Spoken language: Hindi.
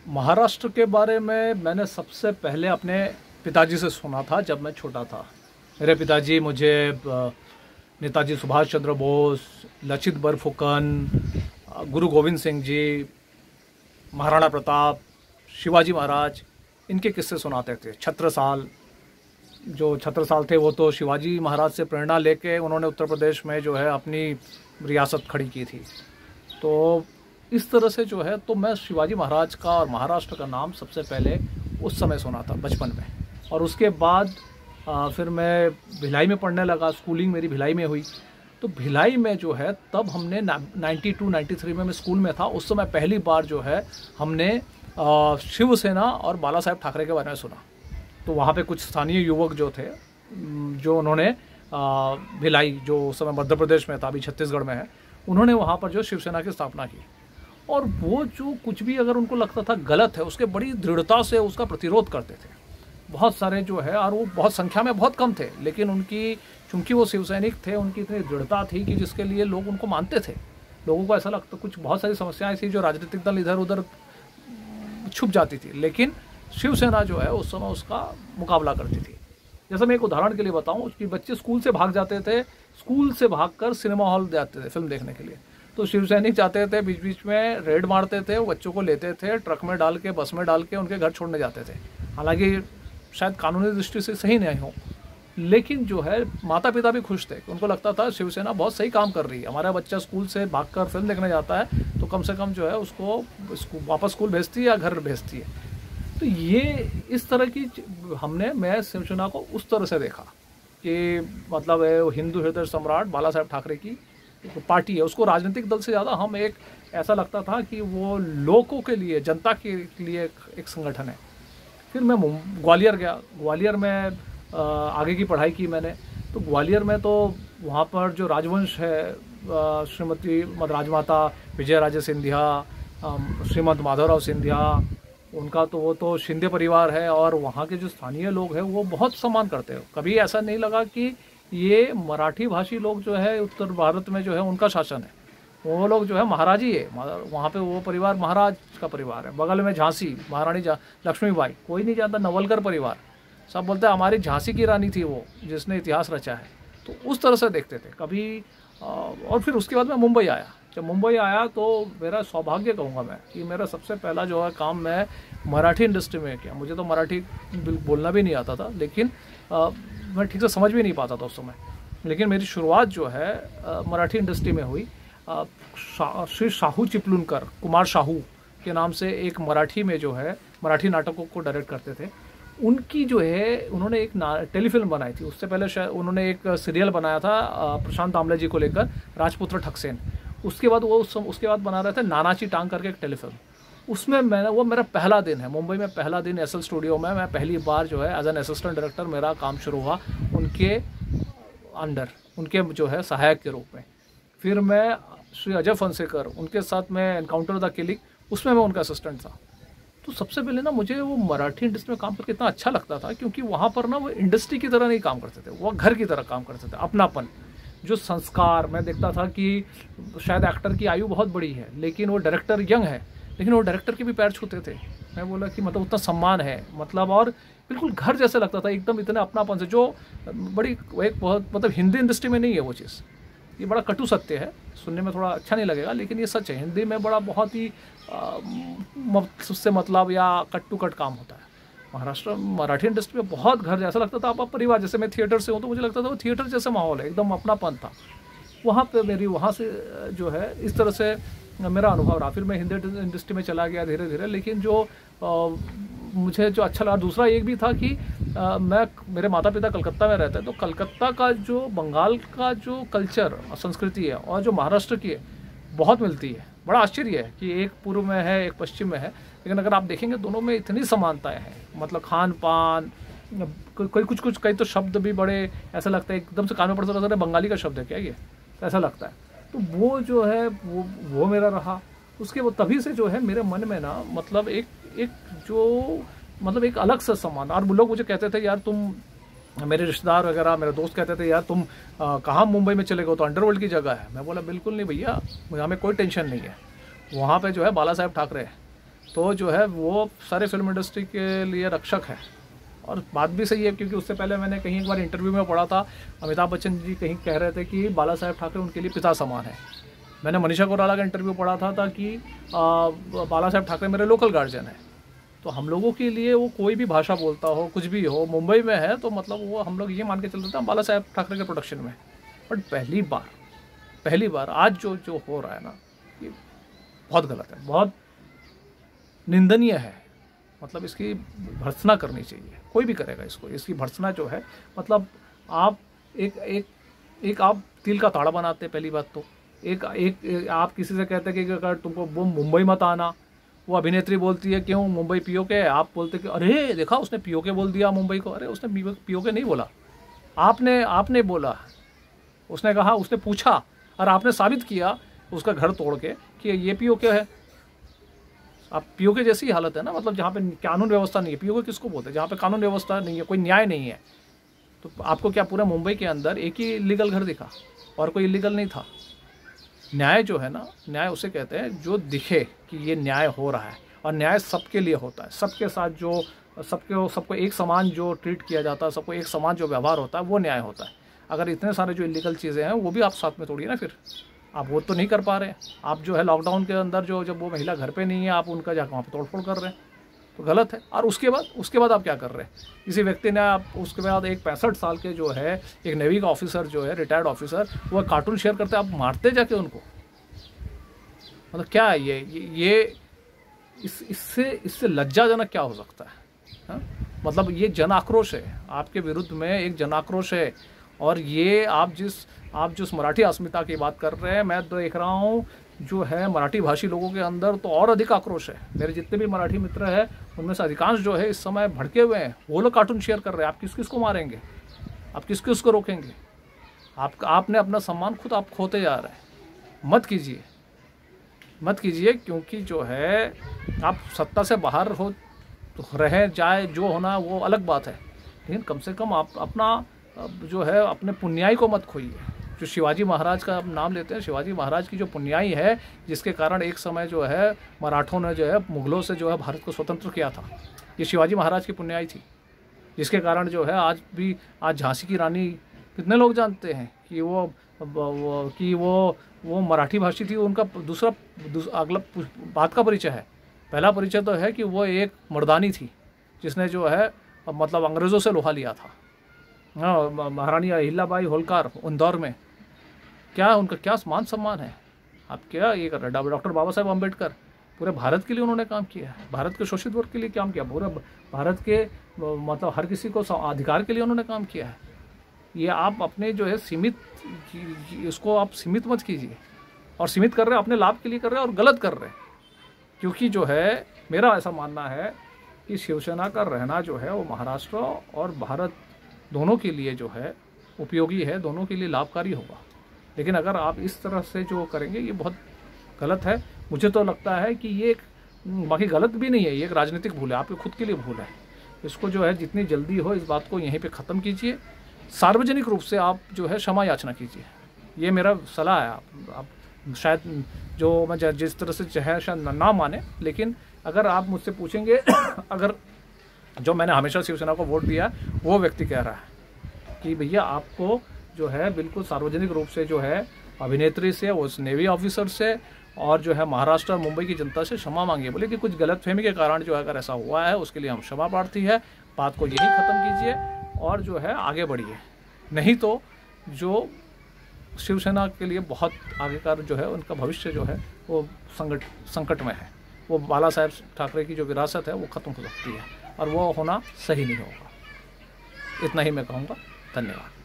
महाराष्ट्र के बारे में मैंने सबसे पहले अपने पिताजी से सुना था जब मैं छोटा था। मेरे पिताजी मुझे नेताजी सुभाष चंद्र बोस, लचित बरफुकन, गुरु गोविंद सिंह जी, महाराणा प्रताप, शिवाजी महाराज, इनके किस्से सुनाते थे। छत्रसाल, जो छत्रसाल थे वो तो शिवाजी महाराज से प्रेरणा लेके उन्होंने उत्तर प्रदेश में जो है अपनी रियासत खड़ी की थी। तो इस तरह से जो है तो मैं शिवाजी महाराज का और महाराष्ट्र का नाम सबसे पहले उस समय सुना था बचपन में। और उसके बाद फिर मैं भिलाई में पढ़ने लगा, स्कूलिंग मेरी भिलाई में हुई। तो भिलाई में जो है तब हमने 92-93 में मैं स्कूल में था, उस समय पहली बार जो है हमने शिवसेना और बाला साहेब ठाकरे के बारे में सुना। तो वहाँ पे कुछ स्थानीय युवक जो थे, जो उन्होंने भिलाई, जो उस समय मध्य प्रदेश में था, अभी छत्तीसगढ़ में है, उन्होंने वहाँ पर जो शिवसेना की स्थापना की। और वो जो कुछ भी अगर उनको लगता था गलत है, उसके बड़ी दृढ़ता से उसका प्रतिरोध करते थे। बहुत सारे जो है, और वो बहुत संख्या में बहुत कम थे, लेकिन उनकी, चूंकि वो शिवसैनिक थे, उनकी इतनी दृढ़ता थी कि जिसके लिए लोग उनको मानते थे। लोगों को ऐसा लगता, कुछ बहुत सारी समस्याएं थी जो राजनीतिक दल इधर उधर छुप जाती थी, लेकिन शिवसेना जो है उस समय उसका मुकाबला करती थी। जैसे मैं एक उदाहरण के लिए बताऊं कि बच्चे स्कूल से भाग जाते थे, स्कूल से भागकर सिनेमा हॉल जाते थे फिल्म देखने के लिए। तो शिवसैनिक जाते थे, बीच बीच में रेड मारते थे, बच्चों को लेते थे, ट्रक में डाल के, बस में डाल के उनके घर छोड़ने जाते थे। हालांकि शायद कानूनी दृष्टि से सही नहीं हो, लेकिन जो है माता पिता भी खुश थे। उनको लगता था शिवसेना बहुत सही काम कर रही है, हमारा बच्चा स्कूल से भागकर फिल्म देखने जाता है तो कम से कम जो है उसको वापस स्कूल भेजती है या घर भेजती है। तो ये इस तरह की मैं शिवसेना को उस तरह से देखा कि मतलब हिंदू हृदय सम्राट बाला साहेब ठाकरे की पार्टी है, उसको राजनीतिक दल से ज़्यादा हम एक, ऐसा लगता था कि वो लोगों के लिए, जनता के लिए एक संगठन है। फिर मैं ग्वालियर गया, ग्वालियर में आगे की पढ़ाई की मैंने। तो ग्वालियर में तो वहाँ पर जो राजवंश है, श्रीमती राजमाता विजय राजे सिंधिया, श्रीमंत माधवराव सिंधिया, उनका तो वो तो शिंदे परिवार है, और वहाँ के जो स्थानीय लोग हैं वो बहुत सम्मान करते हैं। कभी ऐसा नहीं लगा कि ये मराठी भाषी लोग जो है उत्तर भारत में जो है उनका शासन है, वो लोग जो है महाराज ही है। वहाँ पे वो परिवार महाराज का परिवार है। बगल में झांसी, महारानी लक्ष्मीबाई, कोई नहीं जानता, नवलकर परिवार, सब बोलते हैं हमारी झांसी की रानी थी वो, जिसने इतिहास रचा है। तो उस तरह से देखते थे कभी। और फिर उसके बाद मैं मुंबई आया। जब मुंबई आया तो मेरा सौभाग्य कहूँगा मैं कि मेरा सबसे पहला जो है काम मैं मराठी इंडस्ट्री में किया। मुझे तो मराठी बोलना भी नहीं आता था, लेकिन मैं ठीक से समझ भी नहीं पाता था उस समय, लेकिन मेरी शुरुआत जो है मराठी इंडस्ट्री में हुई। श्री साहू चिपलूनकर, कुमार साहू के नाम से एक मराठी में जो है मराठी नाटकों को डायरेक्ट करते थे। उनकी जो है, उन्होंने एक टेलीफिल्म बनाई थी। उससे पहले शायद उन्होंने एक सीरियल बनाया था प्रशांत आमले जी को लेकर, राजपुत्र ठकसेन। उसके बाद वो उसके बाद बना रहे थे नानाची टांग करके एक टेलीफिल्म। उसमें मैंने, वो मेरा पहला दिन है मुंबई में, पहला दिन एसएल स्टूडियो में मैं पहली बार जो है एज एन असिस्टेंट डायरेक्टर मेरा काम शुरू हुआ उनके अंडर, उनके जो है सहायक के रूप में। फिर मैं श्री अजय फंसेकर, उनके साथ मैं एनकाउंटर द किलिंग, उसमें मैं उनका असिस्टेंट था। तो सबसे पहले ना मुझे वो मराठी इंडस्ट्री में काम करके इतना अच्छा लगता था, क्योंकि वहाँ पर ना वो इंडस्ट्री की तरह नहीं काम करते थे, वो घर की तरह काम करते थे। अपनापन, जो संस्कार मैं देखता था कि शायद एक्टर की आयु बहुत बड़ी है, लेकिन वो डायरेक्टर यंग है, लेकिन वो डायरेक्टर के भी पैर छूते थे। मैं बोला कि मतलब उतना सम्मान है, मतलब, और बिल्कुल घर जैसे लगता था एकदम, इतने अपनापन से, जो बड़ी एक बहुत, मतलब हिंदी इंडस्ट्री में नहीं है वो चीज़। ये बड़ा कटु सत्य है, सुनने में थोड़ा अच्छा नहीं लगेगा, लेकिन ये सच है। हिंदी में बड़ा बहुत ही उससे मतलब या कट टू कट काम होता है। महाराष्ट्र मराठी इंडस्ट्री में बहुत घर जैसा लगता था, आप परिवार जैसे। मैं थिएटर से हूँ तो मुझे लगता था वो थिएटर जैसा माहौल है, एकदम अपनापन था वहाँ पे मेरी। वहाँ से जो है इस तरह से मेरा अनुभव रहा। फिर मैं हिंदी इंडस्ट्री में चला गया धीरे धीरे, लेकिन जो मुझे जो अच्छा लगा, दूसरा एक भी था कि मेरे माता पिता कलकत्ता में रहते हैं, तो कलकत्ता का जो बंगाल का जो कल्चर और संस्कृति है और जो महाराष्ट्र की है बहुत मिलती है। बड़ा आश्चर्य है कि एक पूर्व में है, एक पश्चिम में है, लेकिन अगर आप देखेंगे दोनों में इतनी समानताएं हैं। मतलब खान पान, कुछ कई तो शब्द भी बड़े ऐसा लगता है, एकदम से कान में पड़ता है बंगाली का शब्द है क्या ये, ऐसा लगता है। तो वो जो है वो मेरा रहा। उसके वो तभी से जो है मेरे मन में ना, मतलब एक अलग सा सम्मान। और लोग मुझे कहते थे यार तुम, मेरे रिश्तेदार वगैरह, मेरे दोस्त कहते थे यार तुम कहाँ मुंबई में चले गए, तो अंडरवर्ल्ड की जगह है। मैं बोला बिल्कुल नहीं भैया, हमें कोई टेंशन नहीं है, वहाँ पे जो है बाला साहेब ठाकरे है। तो जो है वो सारे फिल्म इंडस्ट्री के लिए रक्षक है। और बात भी सही है, क्योंकि उससे पहले मैंने कहीं एक बार इंटरव्यू में पढ़ा था, अमिताभ बच्चन जी कहीं कह रहे थे कि बाला साहेब ठाकरे उनके लिए पिता समान है। मैंने मनीषा कोइराला का इंटरव्यू पढ़ा था कि बाला साहेब ठाकरे मेरे लोकल गार्जियन है। तो हम लोगों के लिए वो कोई भी भाषा बोलता हो, कुछ भी हो, मुंबई में है तो मतलब वो हम लोग ये मान के चल रहे थे बाला साहेब ठाकरे के प्रोडक्शन में। बट पहली बार आज जो हो रहा है ना, ये बहुत गलत है, बहुत निंदनीय है। मतलब इसकी भर्त्सना करनी चाहिए, कोई भी करेगा इसको, इसकी भर्त्सना जो है, मतलब आप एक आप तिल का ताड़ा बनाते, पहली बात तो एक आप किसी से कहते हैं कि अगर तुमको वो मुंबई मत आना, वो अभिनेत्री बोलती है क्यों मुंबई पीओके है, आप बोलते कि अरे देखा उसने पीओके बोल दिया मुंबई को। अरे उसने पीओके नहीं बोला, आपने बोला, उसने कहा, उसने पूछा और आपने साबित किया उसका घर तोड़ के कि ये पीओके है। आप पीओके जैसी हालत है ना, मतलब जहाँ पे कानून व्यवस्था नहीं है। पीओके किसको बोलते हैं? जहाँ पे कानून व्यवस्था नहीं है, कोई न्याय नहीं है। तो आपको क्या पूरा मुंबई के अंदर एक ही इलीगल घर दिखा और कोई इलीगल नहीं था? न्याय जो है ना, न्याय उसे कहते हैं जो दिखे कि ये न्याय हो रहा है, और न्याय सबके लिए होता है, सबके साथ जो सबको एक समान जो ट्रीट किया जाता है, सबको एक समान जो व्यवहार होता है, वो न्याय होता है। अगर इतने सारे जो इलीगल चीज़ें हैं वो भी आप साथ में तोड़िए ना, फिर आप वो तो नहीं कर पा रहे। आप जो है लॉकडाउन के अंदर जब वो महिला घर पे नहीं है, आप उनका जाकर वहाँ पर तोड़फोड़ कर रहे हैं, तो गलत है। और उसके बाद आप क्या कर रहे हैं? किसी व्यक्ति ने आप उसके बाद एक 65 साल के जो है एक नेवी का ऑफिसर जो है, रिटायर्ड ऑफिसर, वो कार्टून शेयर करते, आप मारते जाके उनको। मतलब क्या है ये इससे लज्जाजनक क्या हो सकता है? हा? मतलब ये जन आक्रोश है, आपके विरुद्ध में एक जन आक्रोश है। और ये आप जिस मराठी अस्मिता की बात कर रहे हैं, मैं देख रहा हूँ जो है मराठी भाषी लोगों के अंदर तो और अधिक आक्रोश है। मेरे जितने भी मराठी मित्र हैं उनमें से अधिकांश जो है इस समय भड़के हुए हैं, वो लोग कार्टून शेयर कर रहे हैं। आप किस को मारेंगे? आप किस को रोकेंगे? आपने अपना सम्मान खुद आप खोते जा रहे हैं। मत कीजिए, क्योंकि जो है आप सत्ता से बाहर हो तो रहे जाए, जो होना वो अलग बात है, लेकिन कम से कम आप अपना जो है अपने पुण्याई को मत खोइए। जो शिवाजी महाराज का आप नाम लेते हैं, शिवाजी महाराज की जो पुण्याई है, जिसके कारण एक समय जो है मराठों ने जो है मुगलों से जो है भारत को स्वतंत्र किया था, ये शिवाजी महाराज की पुण्याई थी, जिसके कारण जो है आज झांसी की रानी कितने लोग जानते हैं कि वो मराठी भाषी थी। उनका दूसरा अगला बात का परिचय है। पहला परिचय तो है कि वो एक मर्दानी थी जिसने जो है मतलब अंग्रेज़ों से लोहा लिया था। महारानी अहिल्याबाई होलकर इंदौर में, क्या उनका क्या मान सम्मान है? आप क्या ये कर रहे हैं? डॉक्टर बाबा साहेब अम्बेडकर, पूरे भारत के लिए उन्होंने काम किया, भारत के शोषित वर्ग के लिए काम किया, पूरे भारत के मतलब हर किसी को अधिकार के लिए उन्होंने काम किया है। ये आप अपने जो है इसको आप सीमित मत कीजिए, और सीमित कर रहे हैं अपने लाभ के लिए कर रहे हैं और गलत कर रहे हैं। क्योंकि जो है मेरा ऐसा मानना है कि शिवसेना का रहना जो है वो महाराष्ट्र और भारत दोनों के लिए जो है उपयोगी है, दोनों के लिए लाभकारी होगा। लेकिन अगर आप इस तरह से जो करेंगे ये बहुत गलत है। मुझे तो लगता है कि ये बाकी गलत भी नहीं है, ये एक राजनीतिक भूल है, आपके खुद के लिए भूल है। इसको जो है जितनी जल्दी हो इस बात को यहीं पे ख़त्म कीजिए। सार्वजनिक रूप से आप जो है क्षमा याचना कीजिए, ये मेरा सलाह है। आप शायद जो मैं जिस तरह से चाहे शायद ना माने, लेकिन अगर आप मुझसे पूछेंगे अगर जो मैंने हमेशा शिवसेना को वोट दिया वो व्यक्ति कह रहा है कि भैया आपको जो है बिल्कुल सार्वजनिक रूप से जो है अभिनेत्री से, उस नेवी ऑफिसर से और जो है महाराष्ट्र और मुंबई की जनता से क्षमा मांगिए। बोले कि कुछ गलतफहमी के कारण जो है अगर ऐसा हुआ है उसके लिए हम क्षमा प्रार्थी है, बात को यही ख़त्म कीजिए और जो है आगे बढ़िए। नहीं तो जो शिवसेना के लिए बहुत आगे का जो है उनका भविष्य जो है वो संकट में है। वो बाला साहेब ठाकरे की जो विरासत है वो ख़त्म हो सकती है और वो होना सही नहीं होगा। इतना ही मैं कहूँगा। धन्यवाद।